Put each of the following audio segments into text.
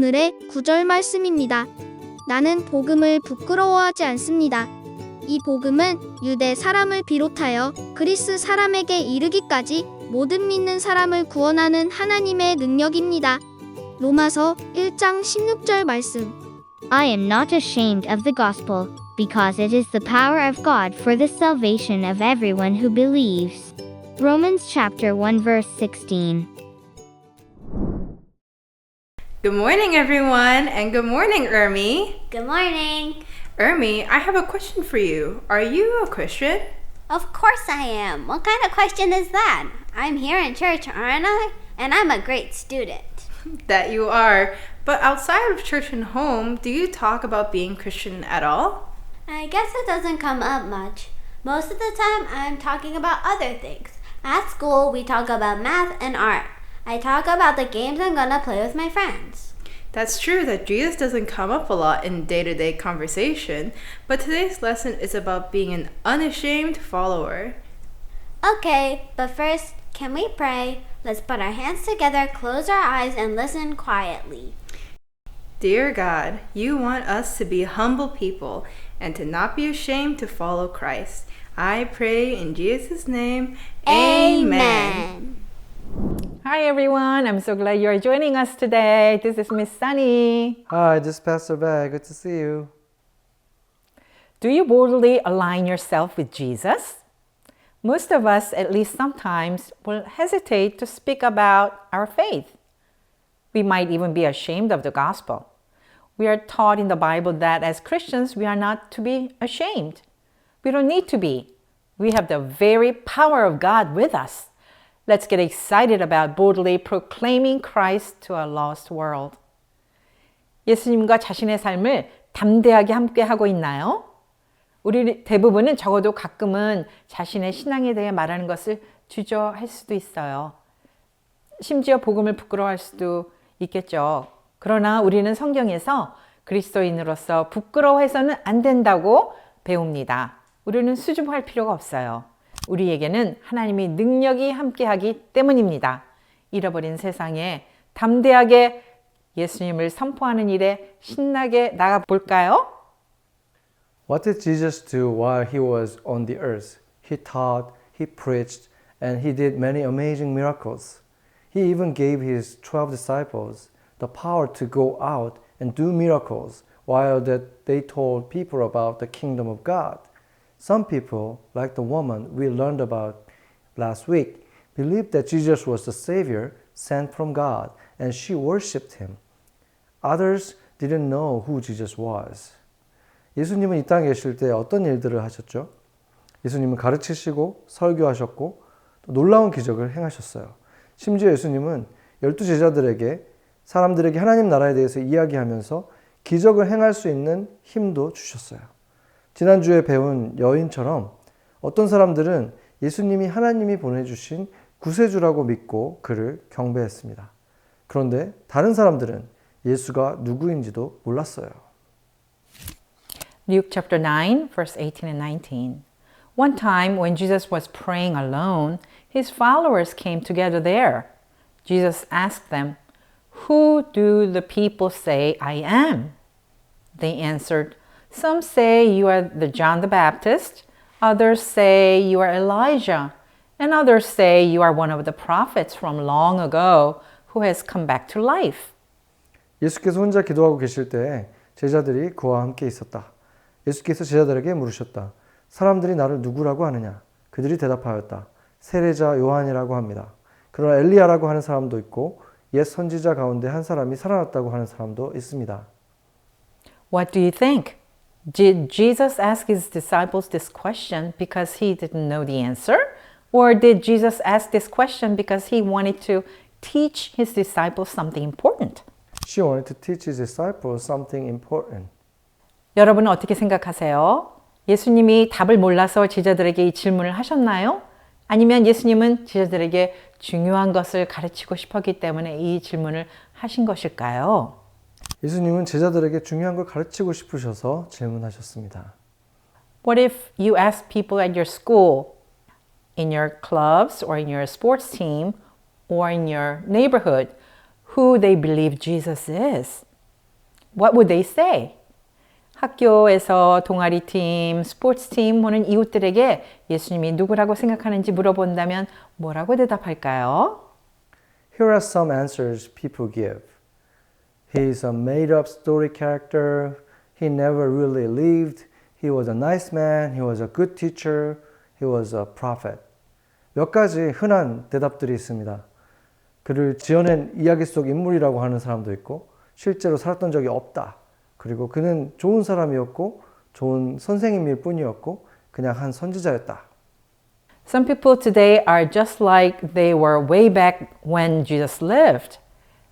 오늘의 구절 말씀입니다. 나는 복음을 부끄러워하지 않습니다. 이 복음은 유대 사람을 비롯하여 그리스 사람에게 이르기까지 모든 믿는 사람을 구원하는 하나님의 능력입니다. 로마서 1장 16절 말씀. I am not ashamed of the gospel, because it is the power of God for the salvation of everyone who believes. Romans chapter 1 verse 16. Good morning, everyone, and good morning, Ermi. Good morning. Ermi, I have a question for you. Are you a Christian? Of course I am. What kind of question is that? I'm here in church, aren't I? And I'm a great student. That you are. But outside of church and home, do you talk about being Christian at all? I guess it doesn't come up much. Most of the time, I'm talking about other things. At school, we talk about math and art. I talk about the games I'm gonna play with my friends. That's true that Jesus doesn't come up a lot in day-to-day conversation, but today's lesson is about being an unashamed follower. Okay, but first, can we pray? Let's put our hands together, close our eyes, and listen quietly. Dear God, you want us to be humble people and to not be ashamed to follow Christ. I pray in Jesus' name, Amen. Hi everyone, I'm so glad you're joining us today. This is Miss Sunny. Hi, this is Pastor Beck. Good to see you. Do you boldly align yourself with Jesus? Most of us, at least sometimes, will hesitate to speak about our faith. We might even be ashamed of the gospel. We are taught in the Bible that as Christians, we are not to be ashamed. We don't need to be. We have the very power of God with us. Let's get excited about boldly proclaiming Christ to a lost world. 예수님과 자신의 삶을 담대하게 함께 하고 있나요? 우리 대부분은 적어도 가끔은 자신의 신앙에 대해 말하는 것을 주저할 수도 있어요. 심지어 복음을 부끄러워할 수도 있겠죠. 그러나 우리는 성경에서 그리스도인으로서 부끄러워해서는 안 된다고 배웁니다. 우리는 수줍어할 필요가 없어요. 우리에게는 하나님의 능력이 함께하기 때문입니다. 잃어버린 세상에 담대하게 예수님을 선포하는 일에 신나게 나가볼까요? What did Jesus do while he was on the earth? He taught, he preached, and he did many amazing miracles. He even gave his 12 disciples the power to go out and do miracles while that they told people about the kingdom of God. Some people, like the woman we learned about last week, believed that Jesus was the Savior sent from God, and she worshipped him. Others didn't know who Jesus was. 예수님은 이 땅에 계실 때 어떤 일들을 하셨죠? 예수님은 가르치시고 설교하셨고 또 놀라운 기적을 행하셨어요. 심지어 예수님은 12 제자들에게 사람들에게 하나님 나라에 대해서 이야기하면서 기적을 행할 수 있는 힘도 주셨어요. 지난주에 배운 여인처럼 어떤 사람들은 예수님이 하나님이 보내주신 구세주라고 믿고 그를 경배했습니다. 그런데 다른 사람들은 예수가 누구인지도 몰랐어요. Luke chapter 9, verse 18 and 19. One time when Jesus was praying alone, his followers came together there. Jesus asked them, "Who do the people say I am?" They answered, "Some say you are the John the Baptist, others say you are Elijah, and others say you are one of the prophets from long ago who has come back to life." 예수께서 혼자 기도하고 계실 때 제자들이 그와 함께 있었다. 예수께서 제자들에게 물으셨다. 사람들이 나를 누구라고 하느냐? 그들이 대답하였다. 세례자 요한이라고 합니다. 그러나 엘리야라고 하는 사람도 있고 옛 선지자 가운데 한 사람이 살아났다고 하는 사람도 있습니다. What do you think? Did Jesus ask his disciples this question because he didn't know the answer? Or did Jesus ask this question because he wanted to teach his disciples something important? She wanted to teach his disciples something important. 여러분은 어떻게 생각하세요? 예수님이 답을 몰라서 제자들에게 이 질문을 하셨나요? 아니면 예수님은 제자들에게 중요한 것을 가르치고 싶었기 때문에 이 질문을 하신 것일까요? 예수님은 제자들에게 중요한 걸 가르치고 싶으셔서 질문하셨습니다. What if you ask people at your school, in your clubs or in your sports team or in your neighborhood who they believe Jesus is? what would they say? 학교에서 동아리팀, 스포츠팀 혹은 이웃들에게 예수님이 누구라고 생각하는지 물어본다면 뭐라고 대답할까요? Here are some answers people give. He is a made-up story character. He never really lived. He was a nice man. He was a good teacher. He was a prophet. 몇 가지 흔한 대답들이 있습니다. 그를 지어낸 이야기 속 인물이라고 하는 사람도 있고 실제로 살았던 적이 없다. 그리고 그는 좋은 사람이었고 좋은 선생님일 뿐이었고 그냥 한 선지자였다. Some people today are just like they were way back when Jesus lived.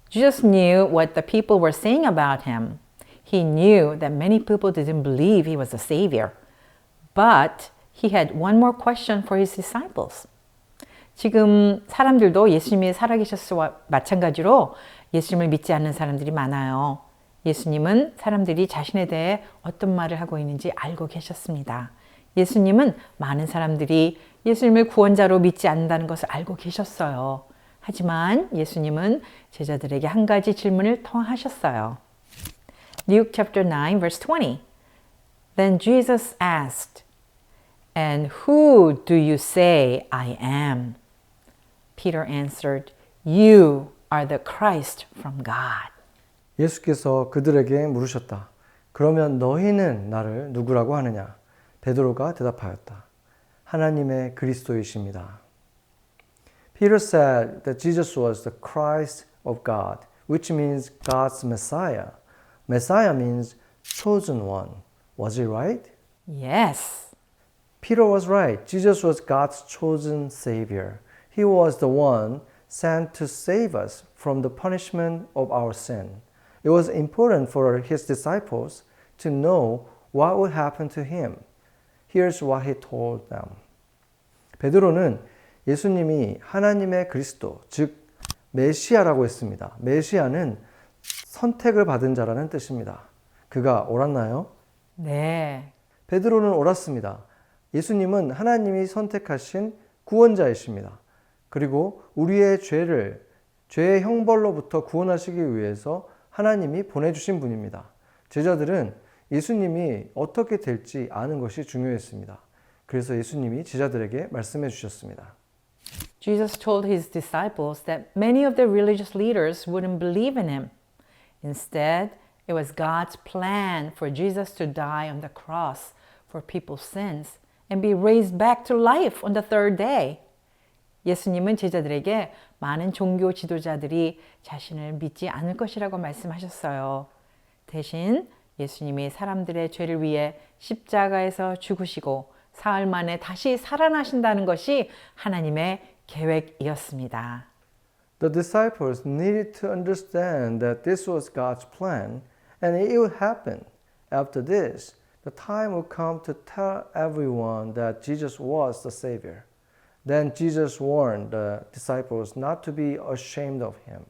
Jesus knew what the people were saying about him. He knew that many people didn't believe he was a savior. But he had one more question for his disciples. 지금 사람들도 예수님이 살아계셨으와 마찬가지로 예수님을 믿지 않는 사람들이 많아요. 예수님은 사람들이 자신에 대해 어떤 말을 하고 있는지 알고 계셨습니다. 예수님은 많은 사람들이 예수님을 구원자로 믿지 않는다는 것을 알고 계셨어요. 하지만 예수님은 제자들에게 한 가지 질문을 통하셨어요. Luke chapter 9 verse 20. Then Jesus asked, "And who do you say I am?" Peter answered, "You are the Christ from God." 예수께서 그들에게 물으셨다. 그러면 너희는 나를 누구라고 하느냐? 베드로가 대답하였다. 하나님의 그리스도이십니다. Peter said that Jesus was the Christ of God, which means God's Messiah. Messiah means chosen one. Was he right? Yes. Peter was right. Jesus was God's chosen Savior. He was the one sent to save us from the punishment of our sin. It was important for his disciples to know what would happen to him. Here's what he told them. 베드로는 예수님이 하나님의 그리스도, 즉 메시아라고 했습니다. 메시아는 선택을 받은 자라는 뜻입니다. 그가 옳았나요? 네. 베드로는 옳았습니다. 예수님은 하나님이 선택하신 구원자이십니다. 그리고 우리의 죄의 형벌로부터 구원하시기 위해서 하나님이 보내주신 분입니다. 제자들은 예수님이 어떻게 될지 아는 것이 중요했습니다. 그래서 예수님이 제자들에게 말씀해 주셨습니다. Jesus told his disciples that many of the religious leaders wouldn't believe in him. Instead, it was God's plan for Jesus to die on the cross for people's sins and be raised back to life on the third day. 예수님은 제자들에게 많은 종교 지도자들이 자신을 믿지 않을 것이라고 말씀하셨어요. 대신 예수님이 사람들의 죄를 위해 십자가에서 죽으시고 사흘 만에 다시 살아나신다는 것이 하나님의 계획이었습니다. The disciples needed to understand that this was God's plan and it would happen. After this, the time would come to tell everyone that Jesus was the Savior. Then Jesus warned the disciples not to be ashamed of him.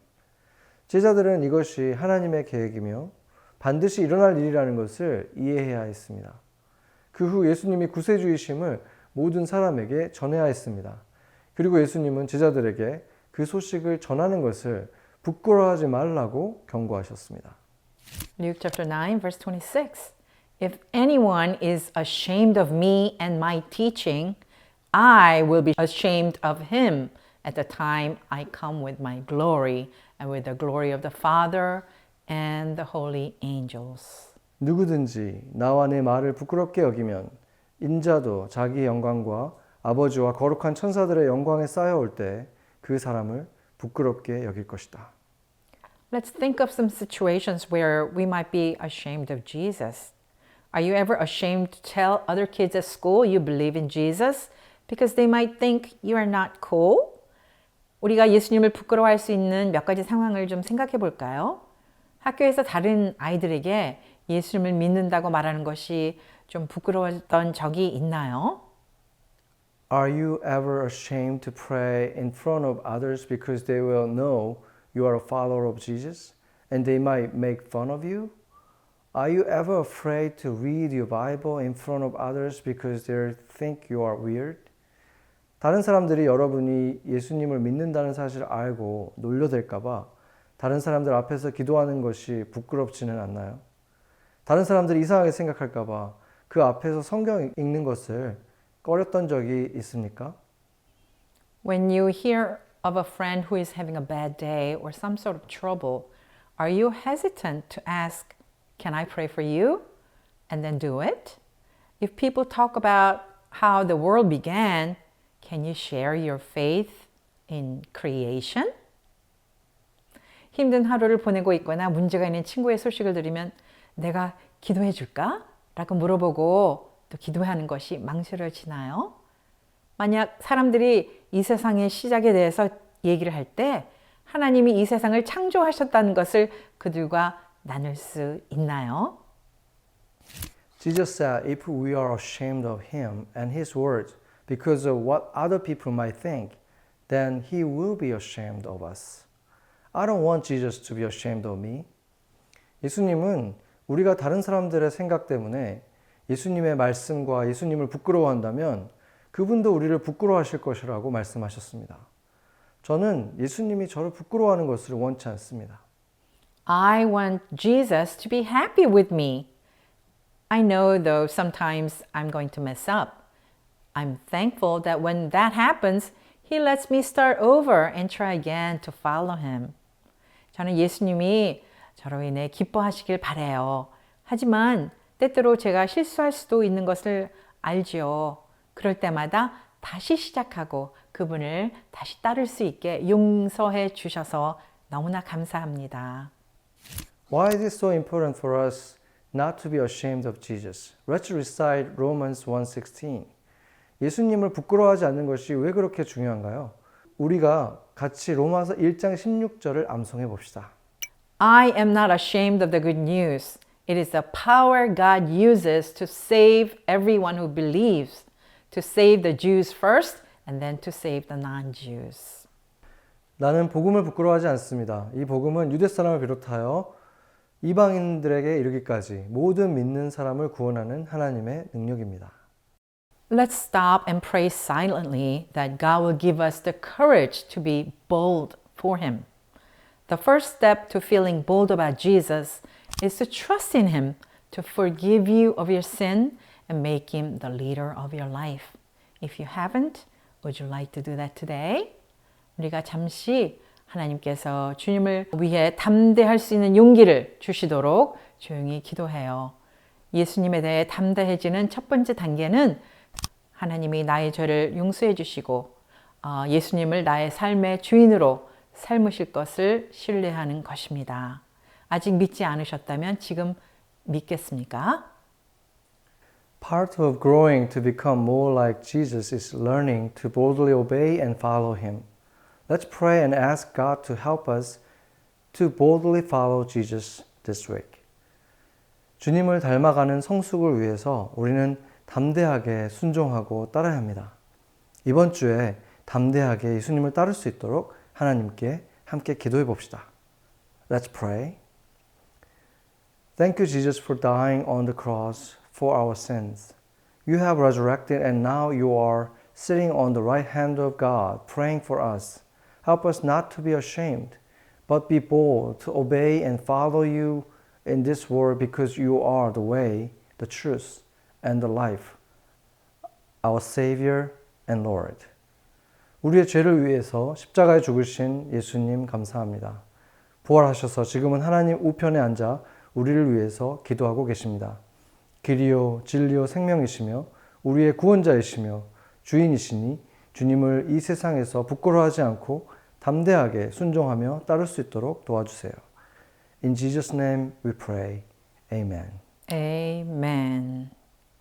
제자들은 이것이 하나님의 계획이며 반드시 일어날 일이라는 것을 이해해야 했습니다. 그 후 예수님이 구세주이심을 모든 사람에게 전해야 했습니다. 그리고 예수님은 제자들에게 그 소식을 전하는 것을 부끄러워하지 말라고 경고하셨습니다. Luke chapter 9 verse 26. If anyone is ashamed of me and my teaching, I will be ashamed of him at the time I come with my glory and with the glory of the Father and the holy angels. 누구든지 나와 내 말을 부끄럽게 여기면 인자도 자기 영광과 아버지와 거룩한 천사들의 영광에 쌓여올 때 그 사람을 부끄럽게 여길 것이다. Let's think of some situations where we might be ashamed of Jesus. Are you ever ashamed to tell other kids at school you believe in Jesus because they might think you are not cool? 우리가 예수님을 부끄러워할 수 있는 몇 가지 상황을 좀 생각해 볼까요? 학교에서 다른 아이들에게 예수님을 믿는다고 말하는 것이 좀 부끄러웠던 적이 있나요? Are you ever ashamed to pray in front of others because they will know you are a follower of Jesus and they might make fun of you? Are you ever afraid to read your Bible in front of others because they think you are weird? 다른 사람들이 여러분이 예수님을 믿는다는 사실을 알고 놀려댈까 봐 다른 사람들 앞에서 기도하는 것이 부끄럽지는 않나요? 다른 사람들이 이상하게 생각할까봐 그 앞에서 성경 읽는 것을 꺼렸던 적이 있습니까? When you hear of a friend who is having a bad day or some sort of trouble, are you hesitant to ask, "Can I pray for you?" and then do it? If people talk about how the world began, can you share your faith in creation? 힘든 하루를 보내고 있거나 문제가 있는 친구의 소식을 들으면 내가 기도해 줄까? 라고 물어보고 또 기도하는 것이 망설여지나요? 만약 사람들이 이 세상의 시작에 대해서 얘기를 할 때 하나님이 이 세상을 창조하셨다는 것을 그들과 나눌 수 있나요? Jesus said, if we are ashamed of him and his words because of what other people might think, then he will be ashamed of us. I don't want Jesus to be ashamed of me. 예수님은 우리가 다른 사람들의 생각 때문에 예수님의 말씀과 예수님을 부끄러워한다면 그분도 우리를 부끄러워하실 것이라고 말씀하셨습니다. 저는 예수님이 저를 부끄러워하는 것을 원치 않습니다. I want Jesus to be happy with me. I know though sometimes I'm going to mess up. I'm thankful that when that happens, He lets me start over and try again to follow Him. 저는 예수님이 저로 인해 기뻐하시길 바라요. 하지만 때때로 제가 실수할 수도 있는 것을 알지요. 그럴 때마다 다시 시작하고 그분을 다시 따를 수 있게 용서해 주셔서 너무나 감사합니다. Why is it so important for us not to be ashamed of Jesus? Let's recite Romans 1:16. 예수님을 부끄러워하지 않는 것이 왜 그렇게 중요한가요? 우리가 같이 로마서 1장 16절을 암송해 봅시다. I am not ashamed of the good news. It is the power God uses to save everyone who believes, to save the Jews first and then to save the non-Jews. 나는 복음을 부끄러워하지 않습니다. 이 복음은 유대 사람을 비롯하여 이방인들에게 이르기까지 모든 믿는 사람을 구원하는 하나님의 능력입니다. Let's stop and pray silently that God will give us the courage to be bold for Him. The first step to feeling bold about Jesus is to trust in Him to forgive you of your sin and make Him the leader of your life. If you haven't, would you like to do that today? 우리가 잠시 하나님께서 주님을 위해 담대할 수 있는 용기를 주시도록 조용히 기도해요. 예수님에 대해 담대해지는 첫 번째 단계는 하나님이 나의 죄를 용서해 주시고 예수님을 나의 삶의 주인으로 삶으실 것을 신뢰하는 것입니다. 아직 믿지 않으셨다면 지금 믿겠습니까? Part of growing to become more like Jesus is learning to boldly obey and follow Him. Let's pray and ask God to help us to boldly follow Jesus this week. 주님을 닮아가는 성숙을 위해서 우리는 담대하게 순종하고 따라야 합니다. 이번 주에 담대하게 예수님을 따를 수 있도록 하나님께 함께 기도해 봅시다. Let's pray. Thank you, Jesus, for dying on the cross for our sins. You have resurrected and now you are sitting on the right hand of God, praying for us. Help us not to be ashamed, but be bold to obey and follow you in this world because you are the way, the truth, and the life, our Savior and Lord. 우리의 죄를 위해서 십자가에 죽으신 예수님 감사합니다. 부활하셔서 지금은 하나님 우편에 앉아 우리를 위해서 기도하고 계십니다. 길이요 진리요 생명이시며 우리의 구원자이시며 주인이시니 주님을 이 세상에서 부끄러워하지 않고 담대하게 순종하며 따를 수 있도록 도와주세요. In Jesus' name we pray. Amen. Amen.